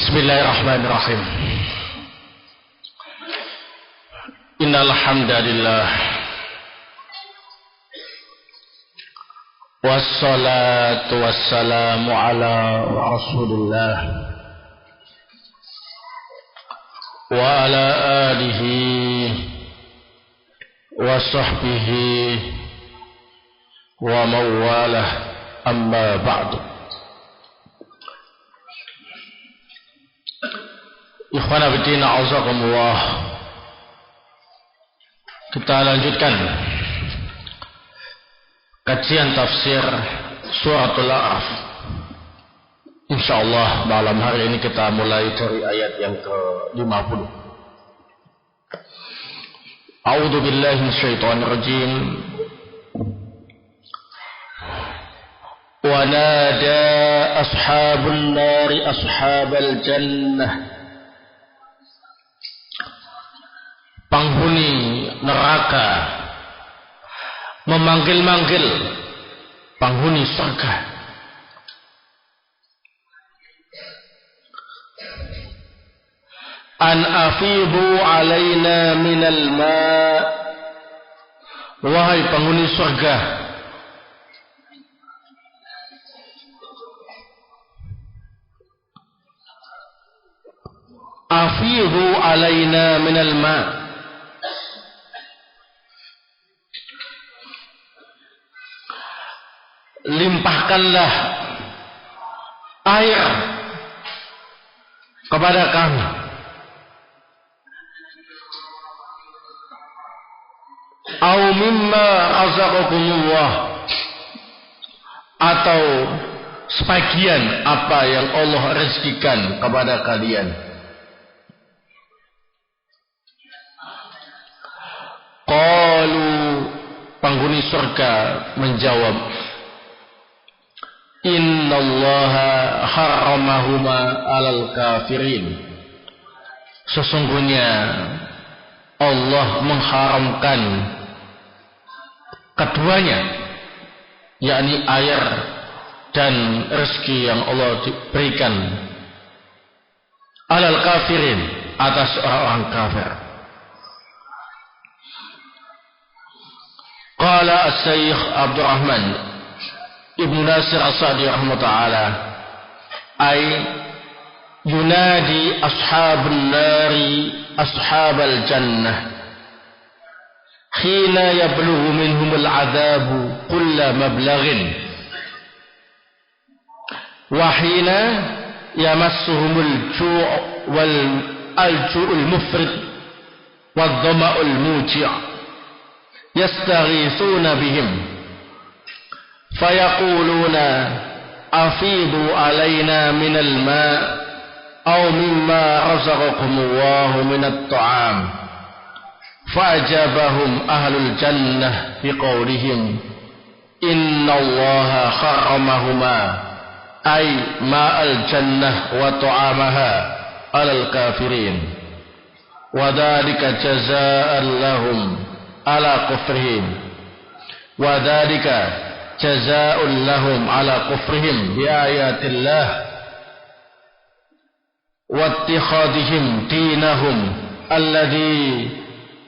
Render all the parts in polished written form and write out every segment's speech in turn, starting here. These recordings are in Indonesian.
Bismillahirrahmanirrahim. Innal hamdalillah wassalatu wassalamu ala Rasulillah wa ala alihi wa sahbihi wa mawalah, amma ba'du. Ikhwana fiddin, a'azakumullah. Kita lanjutkan kajian tafsir suratul A'raf. Insyaallah malam hari ini kita mulai dari ayat yang ke-50. A'udzu billahi minasyaitonir rajim. Wa nada ashabun nari ashabal jannah. Penghuni neraka memanggil-manggil penghuni surga. An afidu alaina minal ma'. Wahai penghuni surga, afidu alaina minal ma'. Limpahkanlah air kepada kami. Au mimma razaqakumullah, atau sebagian apa yang Allah rezekikan kepada kalian. Qalu, penghuni surga menjawab, innallaha harramahuma alal kafirin. Sesungguhnya Allah mengharamkan keduanya, yakni air dan rezeki yang Allah berikan, alal kafirin, atas orang kafir. Qala as-Syekh Abdurrahman Ibnu Nasir As-Sa'di rahimahullah, ay yunadi ashabun nari ashabal jannah hina yablughu minhumul adzabu kulla mablaghin wa hina yamassuhumul ju' wal alju'ul mufrid wad dhama'ul muji' yastaghithuna bihim fayaquluna afidu alaina minal ma' aw mimma razaqakumullahu minat ta'am. Fa'ajabahum ahlul jannah biqaulihim innallaha harramahuma ay ma'al jannah wa ta'amaha alal kafirin wa dhalika jazaa'an lahum ala kufrihim wa dhalika jazaa'un lahum ala kufrihim bi ayatillah wa ittikhadihim dinahum alladhi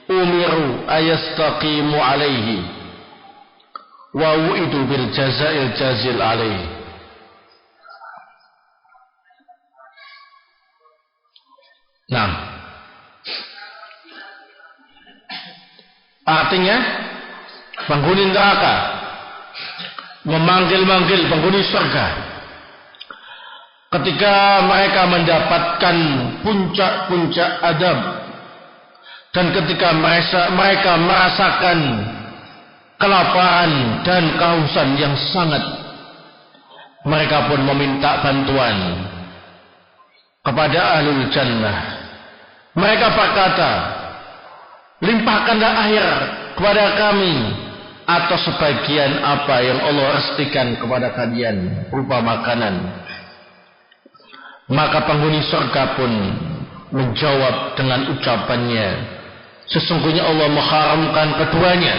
umiru ayastaqimu alaihi wa wu'idu bil jazaa'il jazil alaihi. Nah, artinya penghuni neraka memanggil-manggil penghuni surga ketika mereka mendapatkan puncak-puncak adab, dan ketika mereka merasakan kelaparan dan kehausan yang sangat, mereka pun meminta bantuan kepada ahlul jannah. Mereka berkata, limpahkanlah air kepada kami atau sebagian apa yang Allah rezekikan kepada kalian berupa makanan. Maka penghuni surga pun menjawab dengan ucapannya, sesungguhnya Allah mengharamkan keduanya,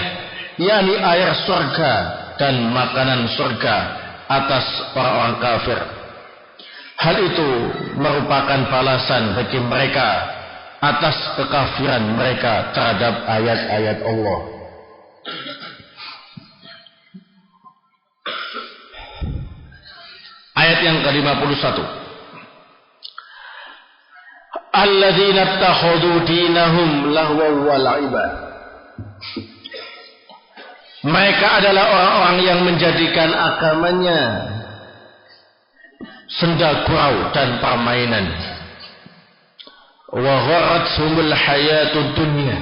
yakni air surga dan makanan surga atas orang-orang kafir. Hal itu merupakan balasan bagi mereka atas kekafiran mereka terhadap ayat-ayat Allah. Ayat yang ke-51. Alladzina ittakhadhu dinahum lahwan wa la'iba. Mereka adalah orang-orang yang menjadikan agamanya senda gurau dan permainan. Wa gharrathumul hayatud dunya.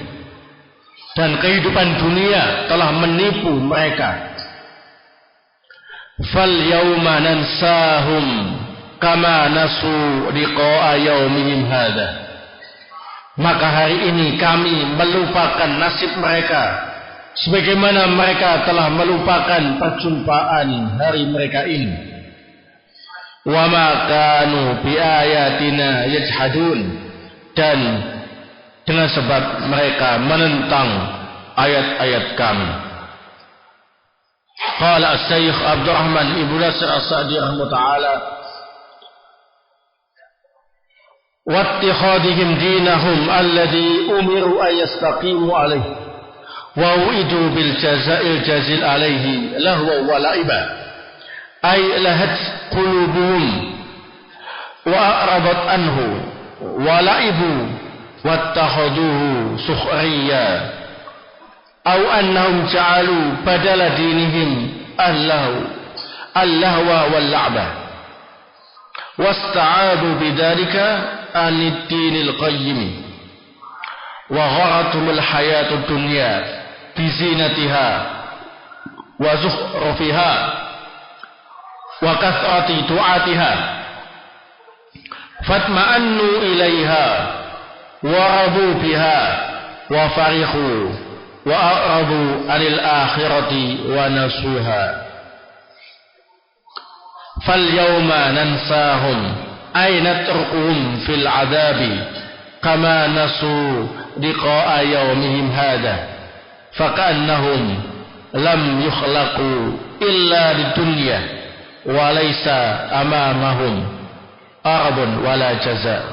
Dan kehidupan dunia telah menipu mereka. Fal yawma nansahum kama nasu liqa'a yaumihim hadha. Maka hari ini kami melupakan nasib mereka sebagaimana mereka telah melupakan perjumpaan hari mereka ini. Wa ma kanu bi ayatina yajhadun. Dan dengan sebab mereka menentang ayat-ayat kami. Qala As-Syaikh Abdurrahman Ibnu Nasir As-Sa'di rahimahullah ta'ala, واتخاذهم دينهم الذي أمروا أن يستقيموا عليه ووئدوا بالجزاء الجزيل عليه لهوا ولعبا أي لهت قلوبهم وأعرضت عنه ولعبوا واتخذوه سخريا أو أنهم جعلوا بدل دينهم اللهو واللعبة واستعاذوا بذلك عن الدين القيم وغرتهم الحياة الدنيا بزينتها وزخرفها وكثرة دعاتها فاطمأنوا إليها ورضوا بها وفرحوا وأعرضوا عن الآخرة ونسوها فاليوم ننساهم أي نتركهم في العذاب كما نسوا لقاء يومهم هذا فكأنهم لم يخلقوا إلا للدنيا وليس أمامهم أرض ولا جزاء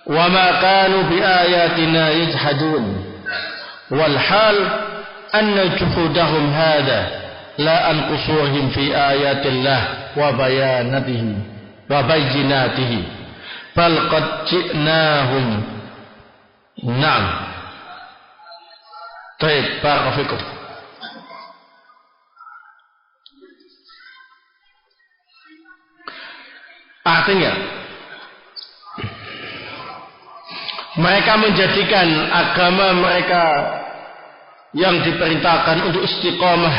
وما كانوا بآياتنا يجحدون والحال أن جحودهم هذا لا عن قصورهم في آيات الله وبيناته بل قد جئناهم نعم. طيب بارك فيكم. Artinya mereka menjadikan agama mereka yang diperintahkan untuk istiqamah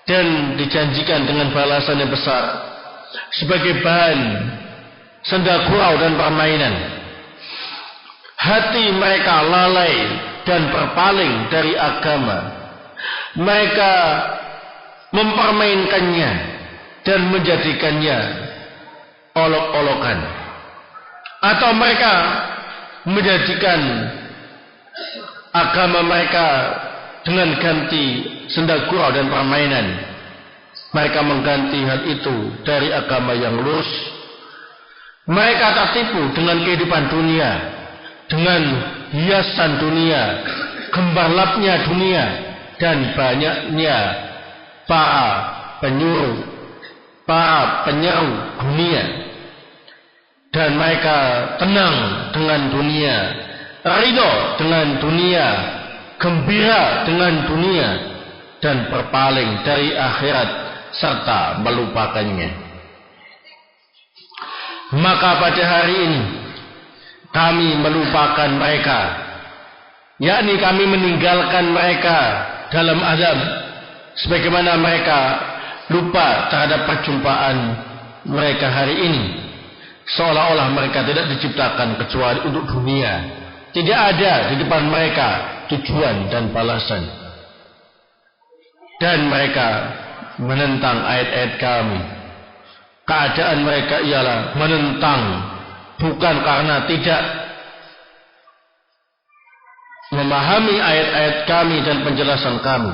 dan dijanjikan dengan balasan yang besar sebagai bahan senda gurau dan permainan. Hati mereka lalai dan berpaling dari agama. Mereka mempermainkannya dan menjadikannya olok-olokan. Atau mereka menjadikan agama mereka dengan ganti senda gurau dan permainan. Mereka mengganti hal itu dari agama yang lurus. Mereka tertipu dengan kehidupan dunia, dengan hiasan dunia, gembarlapnya dunia, dan banyaknya para penyuruh, para penyeru dunia. Dan mereka tenang dengan dunia, ridho dengan dunia, gembira dengan dunia, dan berpaling dari akhirat serta melupakannya. Maka pada hari ini kami melupakan mereka, yakni kami meninggalkan mereka dalam azab, sebagaimana mereka lupa terhadap perjumpaan mereka hari ini, seolah-olah mereka tidak diciptakan kecuali untuk dunia. Tidak ada di depan mereka tujuan dan balasan. Dan mereka menentang ayat-ayat kami. Keadaan mereka ialah menentang, bukan karena tidak memahami ayat-ayat kami dan penjelasan kami.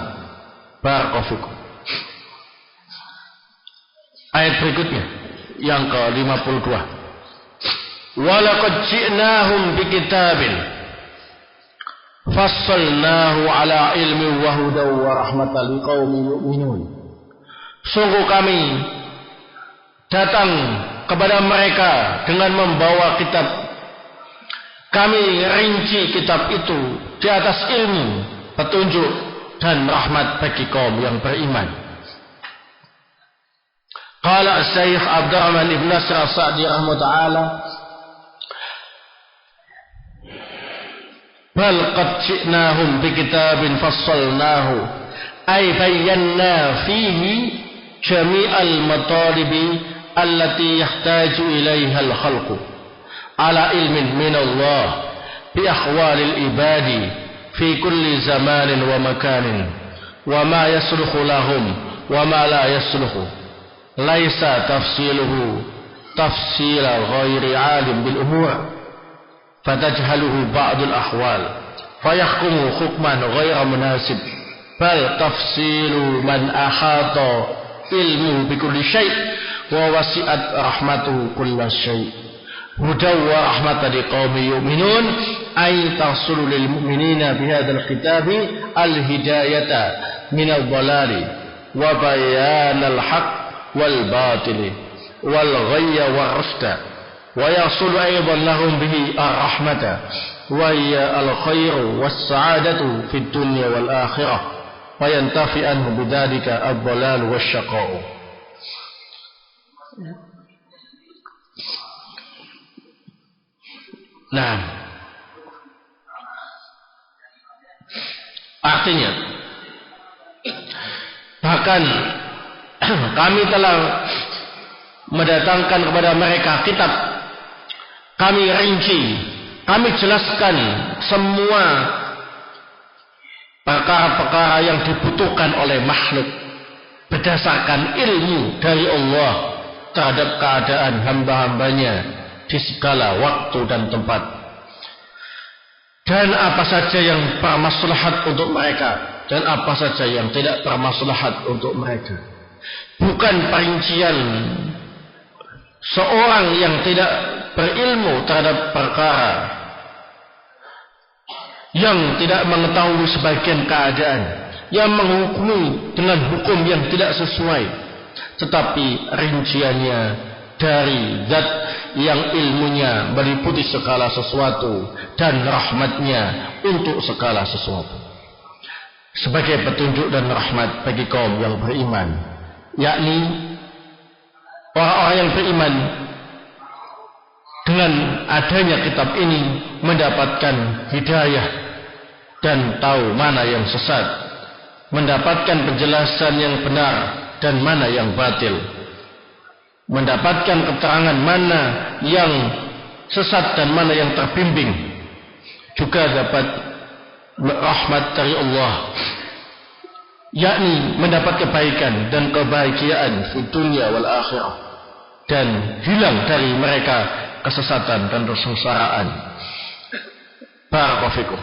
Barakallahu fikum. Ayat berikutnya. yang ke-52. Walaqad ji'nahum bikitabin fassalnahu ala ilmi wa hudaw wa rahmatan liqaumin yu'minun. Sungguh kami datang kepada mereka dengan membawa kitab. Kami rinci kitab itu di atas ilmu, petunjuk dan rahmat bagi kaum yang beriman. Qala Syekh Abdurrahman ibn Nasr As-Sa'di rahimahullah, bal qad ji'nahum bi kitabin fassalnahu ay bayyana fihi jami'al matalibi allati yahtaju ilaiha al-khalqu ala ilmin min Allah bi ahwalil ibadi fi kulli zamanin wa makanin wa ma yasluhu lahum wa ma la yasluhu laisa tafsiluhu tafsila ghairi alim bil umur fatajhaluhu ba'dul ahwal fayahkumu hukman ghaira munasib bal tafsilu man ahata ilmu bi kulli syai' wa wasi'at rahmatuhu kulla syai' hudaw wa rahmatan liqaumin yu'minun ay tahsulu lil mu'minina bi hadzal kitabi al hidayata min al dhalali wa bayan al haqq wal batil wal ghayya war rusda wa yahsulu aidan lahum bihi ar rahmata wa hiya al khairu was sa'adatu fid dunya wal akhirah wa yantafi anhu bidzalika ad dhalal wash shaqa'u. Nah, artinya bahkan kami telah mendatangkan kepada mereka kitab, kami rinci, kami jelaskan semua perkara-perkara yang dibutuhkan oleh makhluk berdasarkan ilmu dari Allah terhadap keadaan hamba-hambanya di segala waktu dan tempat, dan apa saja yang bermaslahat untuk mereka dan apa saja yang tidak bermaslahat untuk mereka. Bukan perincian seorang yang tidak berilmu terhadap perkara, yang tidak mengetahui sebagian keadaan, yang menghukumi dengan hukum yang tidak sesuai, tetapi rinciannya dari zat yang ilmunya meliputi segala sesuatu dan rahmatnya untuk segala sesuatu, sebagai petunjuk dan rahmat bagi kaum yang beriman, yakni orang-orang yang beriman dengan adanya kitab ini mendapatkan hidayah dan tahu mana yang sesat, mendapatkan penjelasan yang benar dan mana yang batil, mendapatkan keterangan mana yang sesat dan mana yang terbimbing, juga dapat rahmat dari Allah, yakni mendapat kebaikan dan kebahagiaan di dunia wal akhirah, dan hilang dari mereka kesesatan dan kesengsaraan. Barakallahu fikum.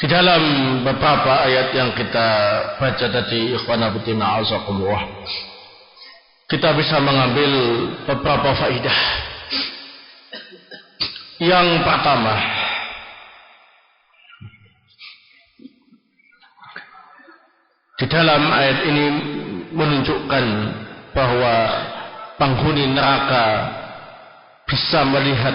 Di dalam beberapa ayat yang kita baca tadi, ikhwana fillah azakumullah, kita bisa mengambil beberapa faidah. Yang pertama, di dalam ayat ini menunjukkan bahwa penghuni neraka bisa melihat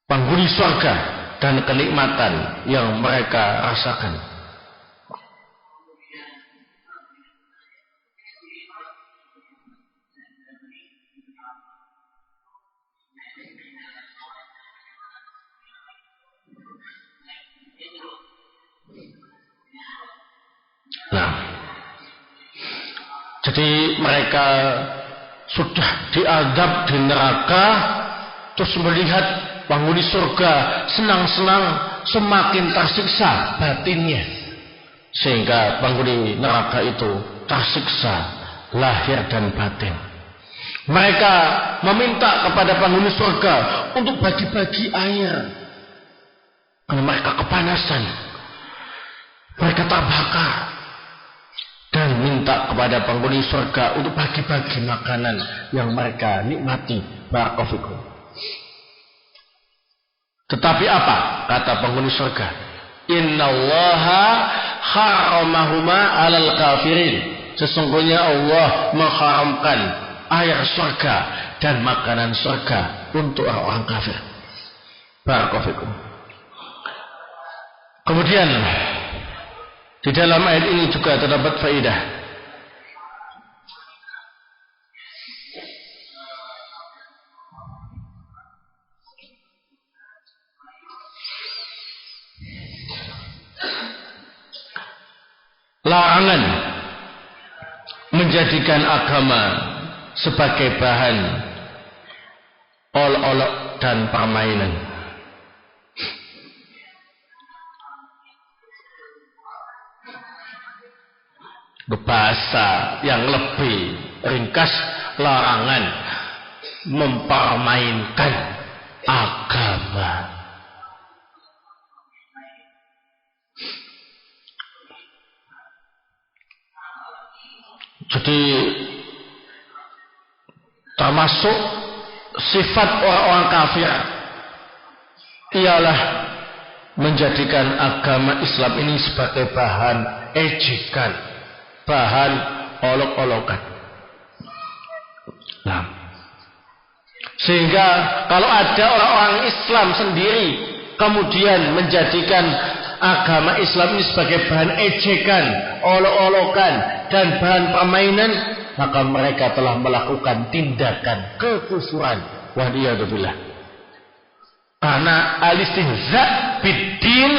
penghuni surga dan kenikmatan yang mereka rasakan. Nah, jadi mereka sudah diazab di neraka, terus melihat penghuni surga senang-senang, semakin tersiksa batinnya, sehingga penghuni neraka itu tersiksa lahir dan batin. Mereka meminta kepada penghuni surga untuk bagi-bagi air, Karena mereka kepanasan, mereka terbakar, dan minta kepada penghuni surga untuk bagi-bagi makanan yang mereka nikmati. Barakallahu. Tetapi apa kata penghuni surga? Innallaha haramahuma 'alal kafirin. Sesungguhnya Allah mengharamkan air surga dan makanan surga untuk orang kafir. Barakallahu. Kemudian di dalam ayat ini juga terdapat faedah. Larangan menjadikan agama sebagai bahan olok-olok dan permainan. Bahasa yang lebih ringkas, larangan mempermainkan agama. Jadi termasuk sifat orang-orang kafir ialah menjadikan agama Islam ini sebagai bahan ejekan, bahan olok-olokan. Nah, sehingga kalau ada orang-orang Islam sendiri kemudian menjadikan agama Islam ini sebagai bahan ejekan, olok-olokan, dan bahan permainan, maka mereka telah melakukan tindakan kekufuran. Waliyadzubillah. Karena al-istihza biddin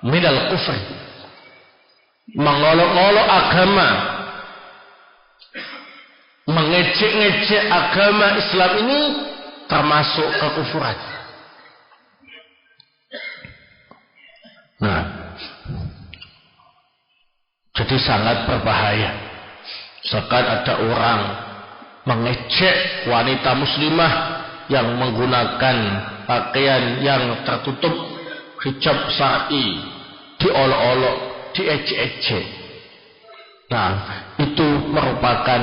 minal kufri. Mengolok-olok agama, mengejek-ngejek agama Islam ini termasuk kekufuran. Nah, jadi sangat berbahaya. Misalkan ada orang mengejek wanita muslimah yang menggunakan pakaian yang tertutup, hijab syar'i, diolok-olok, diejek-ejek. Nah, itu merupakan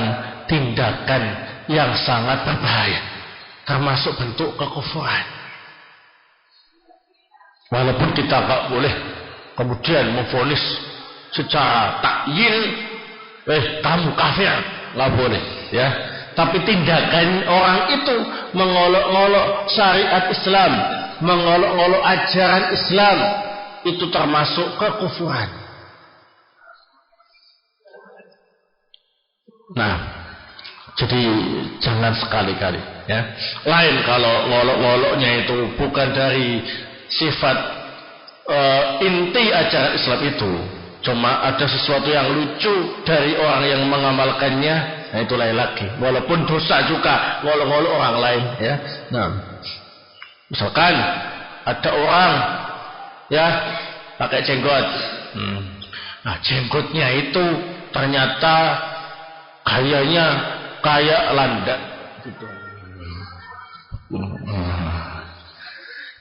tindakan yang sangat berbahaya, termasuk bentuk kekufuran. Walaupun kita tak boleh kemudian memvonis secara takyin, kamu kafir, nggak boleh, ya. Tapi tindakan orang itu mengolok-olok syariat Islam, mengolok-olok ajaran Islam, itu termasuk kekufuran. Nah, jadi jangan sekali-kali, ya. Lain kalau ngolok-ngoloknya itu bukan dari sifat inti ajaran Islam itu, cuma ada sesuatu yang lucu dari orang yang mengamalkannya, nah itu lain lagi. Walaupun dosa juga ngolok-ngolok orang lain, ya. Nah, misalkan ada orang, ya, pakai jenggot, nah jenggotnya itu ternyata kayaknya kayak landak, gitu.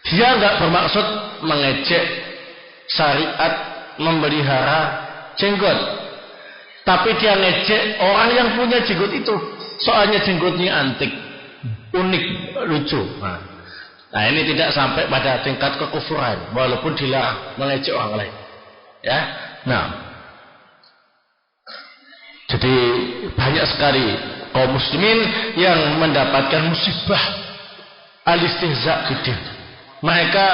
Dia nggak bermaksud mengejek syariat memelihara jenggot, tapi dia ngejek orang yang punya jenggot itu, soalnya jenggotnya antik, unik, lucu. Nah, ini tidak sampai pada tingkat kekufuran, walaupun dilarang mengejek orang lain, ya. Nah, jadi banyak sekali kaum muslimin yang mendapatkan musibah al-istihza bidin. Mereka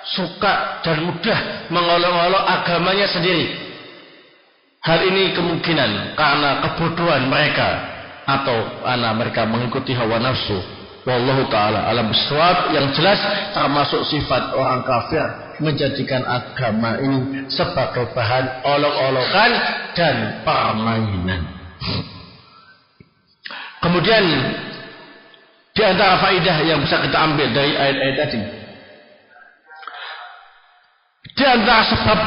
suka dan mudah mengolok-olok agamanya sendiri. Hal ini kemungkinan karena kebodohan mereka atau karena mereka mengikuti hawa nafsu. Wallahu ta'ala alam bisawab. Yang jelas termasuk sifat orang kafir menjadikan agama ini sebagai bahan olok-olokan dan permainan. Kemudian di antara faedah yang bisa kita ambil dari ayat-ayat tadi, di antara sebab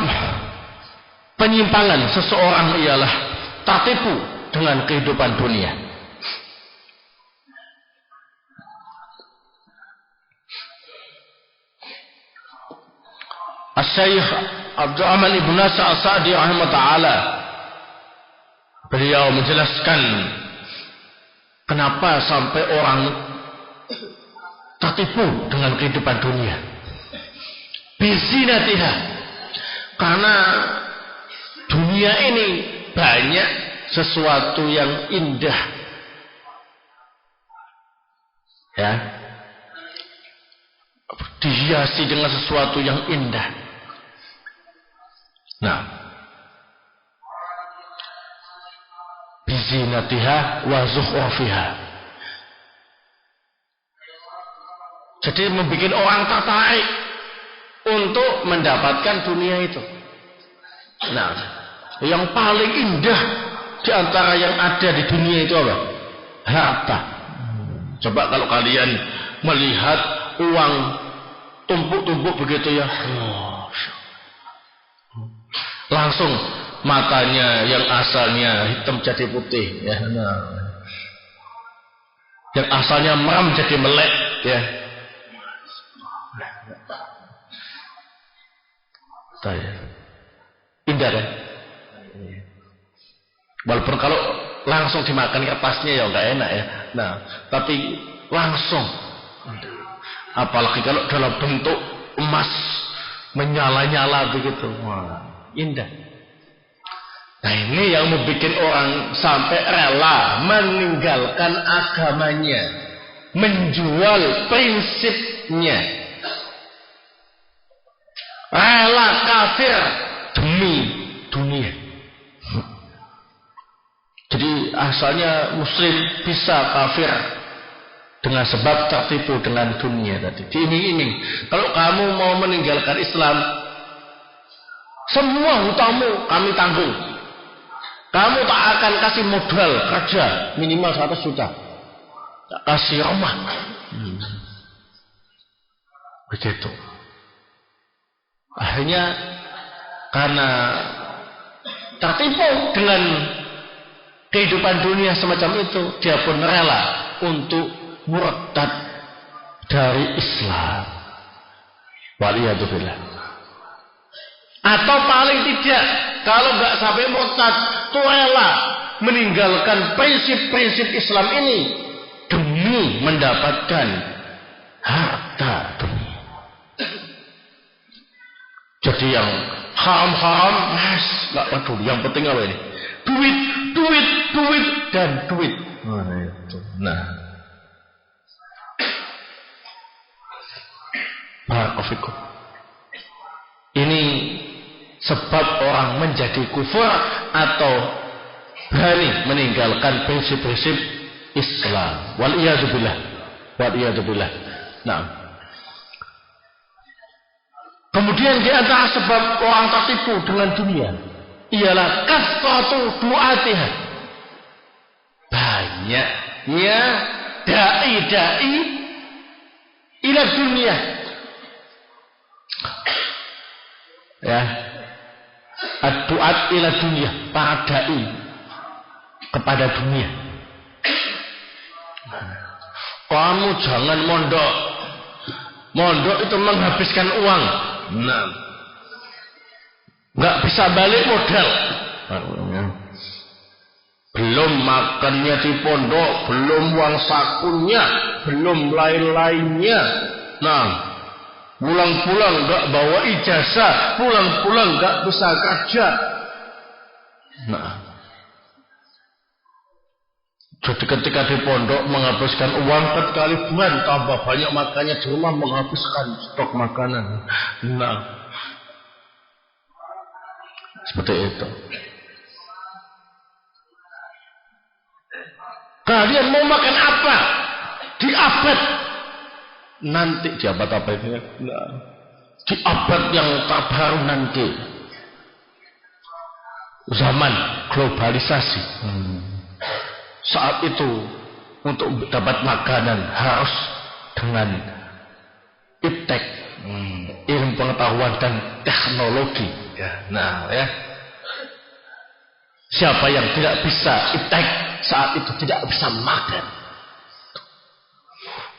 penyimpangan seseorang ialah tertipu dengan kehidupan dunia. Asy-Syaikh Abdurrahman Ibn Nasr As-Sa'di rahimahullah, beliau menjelaskan kenapa sampai orang tertipu dengan kehidupan dunia. Bizinatiha, karena dunia ini banyak sesuatu yang indah, ya, dihiasi dengan sesuatu yang indah. Nah, bizinatiha wa zukhrafiha, jadi membuat orang tertarik untuk mendapatkan dunia itu. Nah, yang paling indah di antara yang ada di dunia itu apa? Harta. Coba kalau kalian melihat uang tumpuk-tumpuk begitu ya, langsung matanya yang asalnya hitam jadi putih, ya. Nah, yang asalnya merem jadi melek, ya. Indah kan? Walaupun kalau langsung dimakan kertasnya ya nggak enak ya. Nah, tapi langsung, apalagi kalau dalam bentuk emas menyala-nyala begitu, wah, indah. Nah, ini yang membuat orang sampai rela meninggalkan agamanya, menjual prinsipnya, rela kafir demi dunia. Jadi asalnya muslim bisa kafir dengan sebab tertipu dengan dunia tadi. Diiming-iming, kalau kamu mau meninggalkan Islam, semua hutangmu kami tanggung. Kamu tak akan kasih modal kerja minimal 100 juta. Tak kasih rumah. Begitu. Akhirnya karena tertipu dengan kehidupan dunia semacam itu, dia pun rela untuk murtad dari Islam. Waliyadzubillah. Atau paling tidak, kalau nggak sampai murtad, tuh rela meninggalkan prinsip-prinsip Islam ini demi mendapatkan harta dunia. Jadi yang haram-haram, mas, nggak peduli. Yang penting apa ini? Duit, duit, duit, dan duit. Nah, itu. Nah, barakallahu. Ini sebab orang menjadi kufur atau berani meninggalkan prinsip-prinsip Islam. Waliyadzubillah. Waliyadzubillah. Nah, kemudian di antara sebab orang tertipu dengan dunia ialah kasratu du'atiha, banyaknya dai-dai ila dunia, ya, ad-du'at ila dunia, para dai kepada dunia. Kamu jangan mondok, mondok itu menghabiskan uang. Nah, nggak bisa balik modal. Belum makannya di pondok, belum uang sakunya, belum lain-lainnya. Nah, pulang-pulang nggak bawa ijazah, pulang-pulang nggak bisa kerja. Nah, jadi ketika di pondok menghabiskan uang kali bulan, tambah banyak makannya di rumah, menghabiskan stok makanan. Nah, seperti itu. Kalian mau makan apa? Di abad nanti, di abad apa itu? Nah, di abad yang terbaru nanti, zaman globalisasi. Saat itu untuk dapat makanan harus dengan iptek, ilmu pengetahuan dan teknologi. Ya, nah, ya. Siapa yang tidak bisa iptek saat itu tidak bisa makan.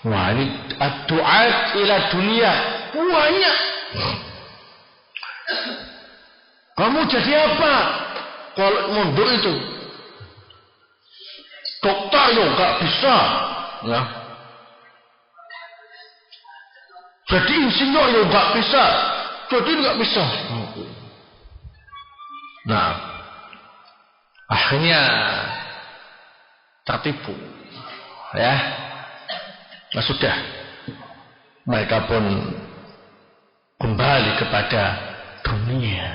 Wah, ini ad-du'at ila dunia banyak. Kamu jadi apa? Kalau mondok itu dokter yo nggak bisa, ya. Jadi insinyur yo nggak bisa, jadi nggak bisa. Nah, akhirnya tertipu, ya. Nah sudah, mereka pun kembali kepada dunia.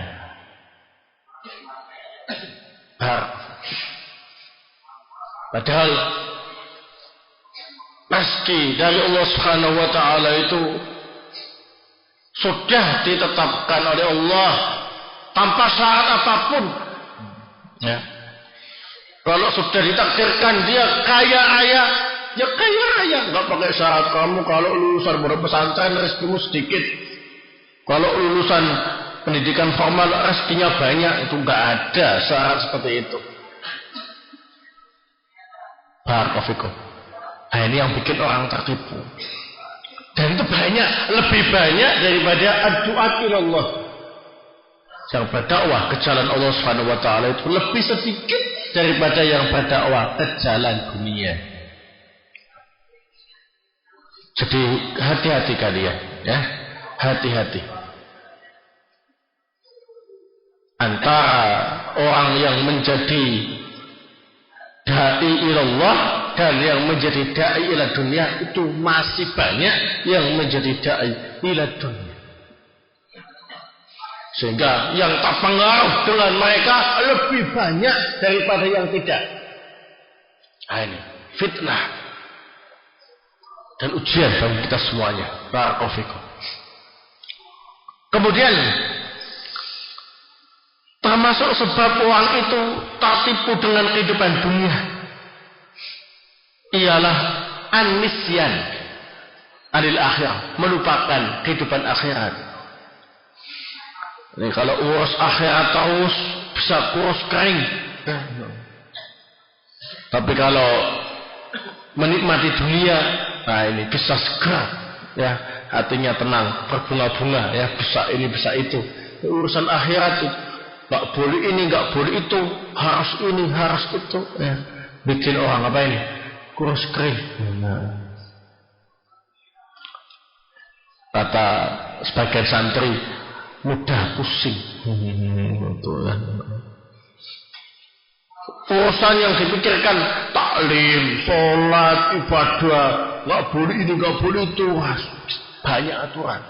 Padahal rezeki dari Allah Subhanahu wa taala itu sudah ditetapkan oleh Allah tanpa syarat apapun. Ya. Kalau sudah ditakdirkan dia kaya raya, ya kaya raya, enggak pakai syarat. Kamu kalau lulusan pondok pesantren rezekimu sedikit. Kalau lulusan pendidikan formal rezekinya banyak, itu enggak ada syarat seperti itu. Barakallahu. Nah, ini yang bikin orang tertipu. Dan itu banyak, lebih banyak daripada ad-du'a ilallah. Yang berdakwah ke jalan Allah Subhanahu wa taala itu lebih sedikit daripada yang berdakwah ke jalan dunia. Jadi hati-hati kalian, ya. Hati-hati. Antara orang yang menjadi da'i ilallah dan yang menjadi da'i ila dunia itu masih banyak yang menjadi da'i ila dunia. Sehingga yang terpengaruh dengan mereka lebih banyak daripada yang tidak. Nah, ini fitnah dan ujian bagi kita semuanya. Barakallahu fikum. Kemudian termasuk sebab orang itu tertipu dengan kehidupan dunia ialah an-nisyan anil akhirah, melupakan kehidupan akhirat. Ini kalau urus akhirat terus bisa kurus kering. Tapi kalau menikmati dunia, nah ini bisa segera, ya hatinya tenang, berbunga-bunga, ya bisa ini bisa itu. Urusan akhirat itu nggak boleh ini, nggak boleh itu, harus ini, harus itu, ya. Bikin orang apa ini? Kurus kering. Nah. Kata sebagian santri, mudah pusing. Urusan yang dipikirkan taklim, sholat, ibadah, nggak boleh ini, nggak boleh itu, banyak aturan.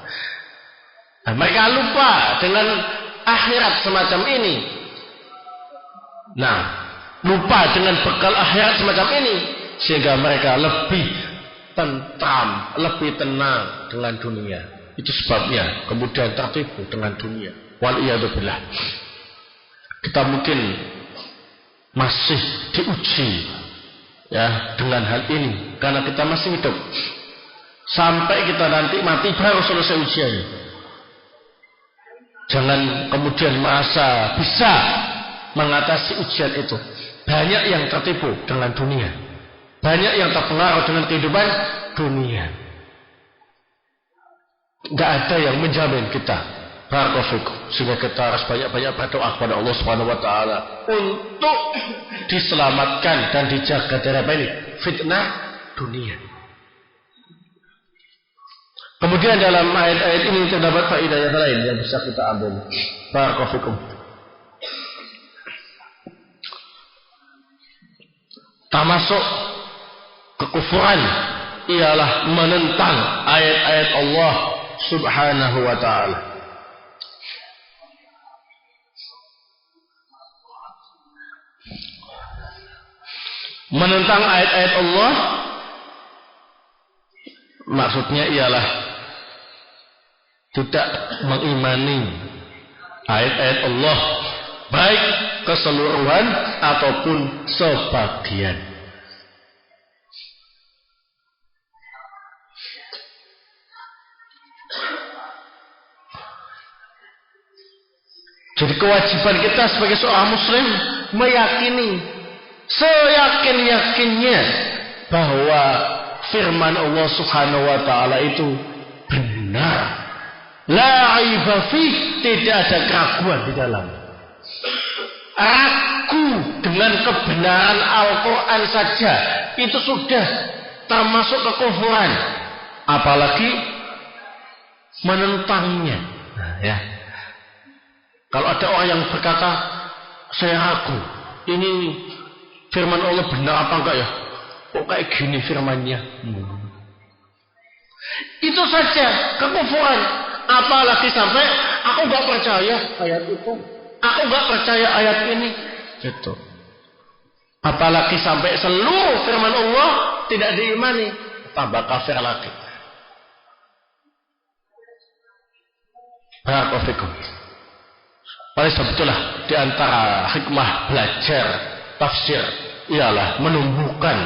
Nah, mereka lupa dengan akhirat semacam ini. Nah, lupa dengan bekal akhirat semacam ini, sehingga mereka lebih tentram, lebih tenang dengan dunia. Itu sebabnya kemudian tertipu dengan dunia. Waliyadzubillah. Kita mungkin masih diuji, ya, dengan hal ini karena kita masih hidup. Sampai kita nanti mati baru selesai ujiannya. Jangan kemudian merasa bisa mengatasi ujian itu. Banyak yang tertipu dengan dunia. Banyak yang terpengaruh dengan kehidupan dunia. Gak ada yang menjamin kita, barakallahu, sehingga kita harus banyak-banyak berdoa kepada Allah Subhanahu wa taala untuk diselamatkan dan dijaga dari apa ini? Fitnah dunia. Kemudian dalam ayat-ayat ini terdapat faedah yang lain yang bisa kita ambil. Barakallahu. Termasuk kekufuran ialah menentang ayat-ayat Allah Subhanahu wa ta'ala. Menentang ayat-ayat Allah maksudnya ialah tidak mengimani ayat-ayat Allah baik keseluruhan ataupun sebagian. Jadi kewajiban kita sebagai seorang muslim meyakini seyakin-yakinnya bahwa firman Allah Subhanahu wa taala itu benar La aiba fi, tidak ada keraguan di dalam. Ragu dengan kebenaran Al-Quran saja itu sudah termasuk kekufuran, apalagi menentangnya. Nah, ya. Kalau ada orang yang berkata, saya ragu, ini firman Allah benar apa enggak ya? Kok kayak gini firmannya? Itu saja kekufuran. Apalagi sampai aku enggak percaya ayat itu, aku enggak percaya ayat ini. Gitu. Apalagi sampai seluruh firman Allah tidak diimani, tambah kafir lagi. Barakallahu. Oleh sebab itulah di antara hikmah belajar tafsir ialah menumbuhkan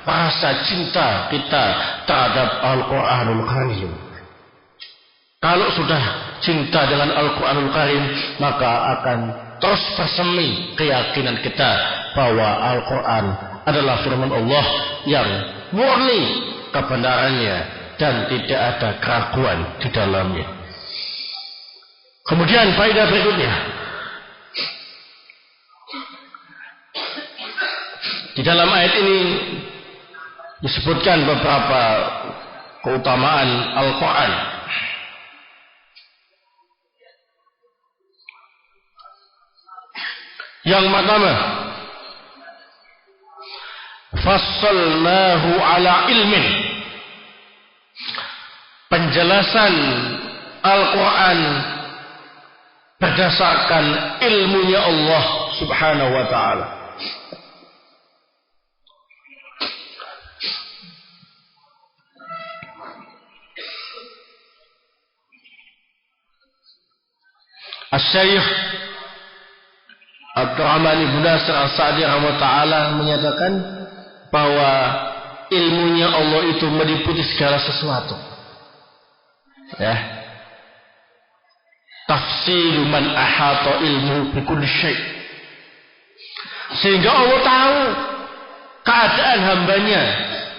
rasa cinta kita terhadap Al-Quranul Karim. Kalau sudah cinta dengan Al-Quranul Karim, maka akan terus bersemi keyakinan kita bahwa Al-Quran adalah firman Allah yang murni kebenarannya dan tidak ada keraguan di dalamnya. Kemudian faedah berikutnya, di dalam ayat ini disebutkan beberapa keutamaan Al-Quran. Yang pertama, fassalnahu ala ilmin. Penjelasan Al-Quran berdasarkan ilmunya Allah Subhanahu wa ta'ala. Asy-Syaikh Abdurrahman Ibn Nasir As-Sa'di rahimahullah ta'ala menyatakan bahwa ilmunya Allah itu meliputi segala sesuatu. Ya. Tafsiru man ahata ilmu bikulli syai'. Sehingga Allah tahu keadaan hambanya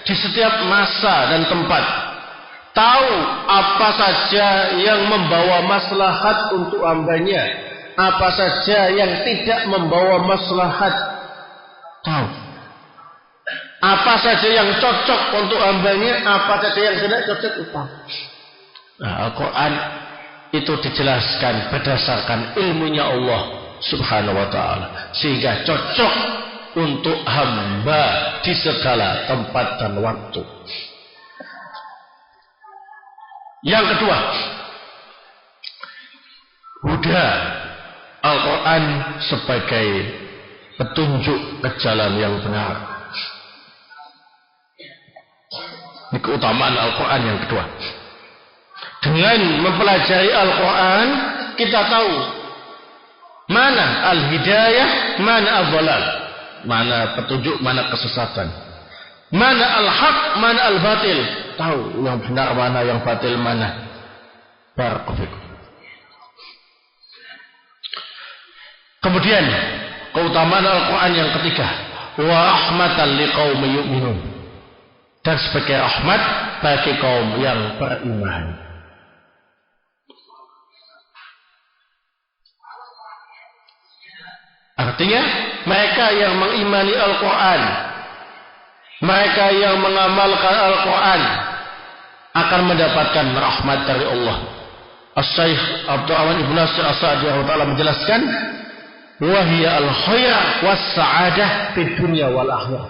di setiap masa dan tempat. Tahu apa saja yang membawa maslahat untuk hambanya, apa saja yang tidak membawa maslahat. Tahu apa saja yang cocok untuk hambanya, apa saja yang tidak cocok. Nah, Al-Quran itu dijelaskan berdasarkan ilmunya Allah Subhanahu wa ta'ala, sehingga cocok untuk hamba di segala tempat dan waktu. Yang kedua, huda. Al-Quran sebagai petunjuk ke jalan yang benar. Ini keutamaan Al-Quran yang kedua. Dengan mempelajari Al-Quran, kita tahu mana al-hidayah, mana al-dhalal, mana petunjuk, mana kesesatan, mana al-haq, mana al-batil. Tahu yang benar mana, yang batil mana. Barakallahu. Kemudian keutamaan Al-Quran yang ketiga, wa rahmatan liqaumin yu'minun, dan sebagai rahmat bagi kaum yang beriman. Artinya mereka yang mengimani Al-Quran, mereka yang mengamalkan Al-Quran akan mendapatkan rahmat dari Allah. Asy-Syaikh Abdurrahman Ibn Nasir As-Sa'di menjelaskan, wahia al-khair was-sa'adah fid dunya wal akhirah.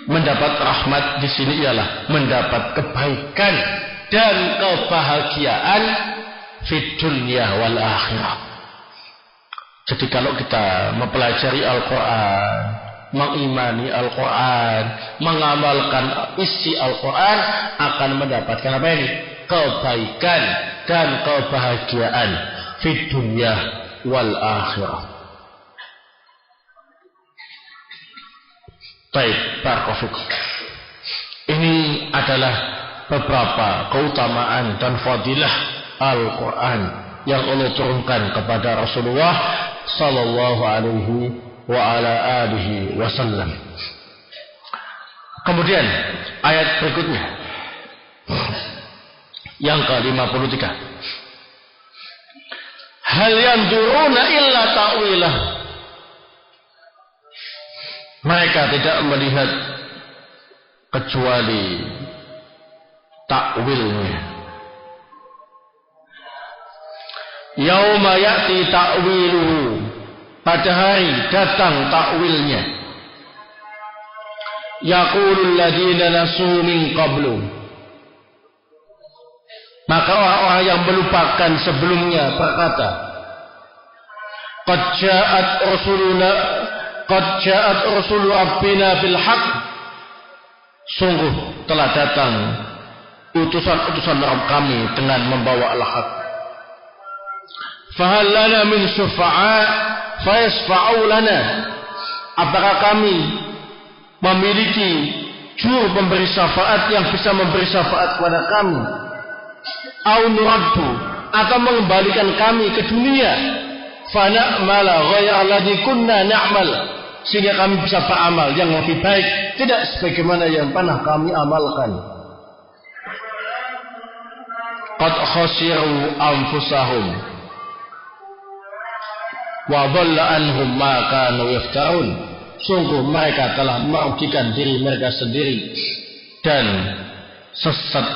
Mendapat rahmat di sini ialah mendapat kebaikan dan kebahagiaan fid dunya wal akhirah. Jadi kalau kita mempelajari Al-Quran, mengimani Al-Quran, mengamalkan isi Al-Quran, akan mendapatkan apa ini? Kebaikan dan kebahagiaan fid dunya wal akhirah. Baik, barakallahu. Ini adalah beberapa keutamaan dan fadilah Al-Quran yang Allah turunkan kepada Rasulullah sallallahu alaihi wa ala alihi wasallam. Kemudian ayat berikutnya, Yang ke-53. Hal yanzuruna illa ta'wilah. Mereka tidak melihat kecuali takwilnya. Yauma ya'ti ta'wiluhu, pada hari datang takwilnya. Yaqulul ladzina nasu min qablu, maka orang-orang yang melupakan sebelumnya berkata, Qad ja'at rusulu rabbina bil haqq, sungguh telah datang utusan-utusan Rabb kami dengan membawa al-haq. Fahal lana min syufa'a fayasfa'u lana, apakah kami memiliki juru pemberi syafaat yang bisa memberi syafaat kepada kami? Au nuraddu, atau mengembalikan kami ke dunia, fa na'mala ghayra alladhi kunna na'mal, sehingga kami bisa beramal yang lebih baik, tidak sebagaimana yang pernah kami amalkan. Qad khasiru anfusahum wa dhalla anhum ma kanu yaftarun, sungguh mereka telah merugikan diri mereka sendiri dan sesat.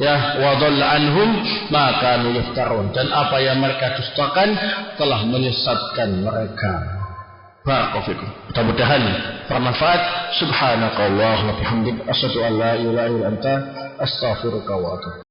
Ya, wa dhalla anhum ma kanu yaftarun, dan apa yang mereka dustakan telah menyesatkan mereka. Barakallahu fikum. Mudah-mudahan bermanfaat. Subhanakallahumma wa bihamdika asyhadu an la ilaha illa anta astaghfiruka wa atubu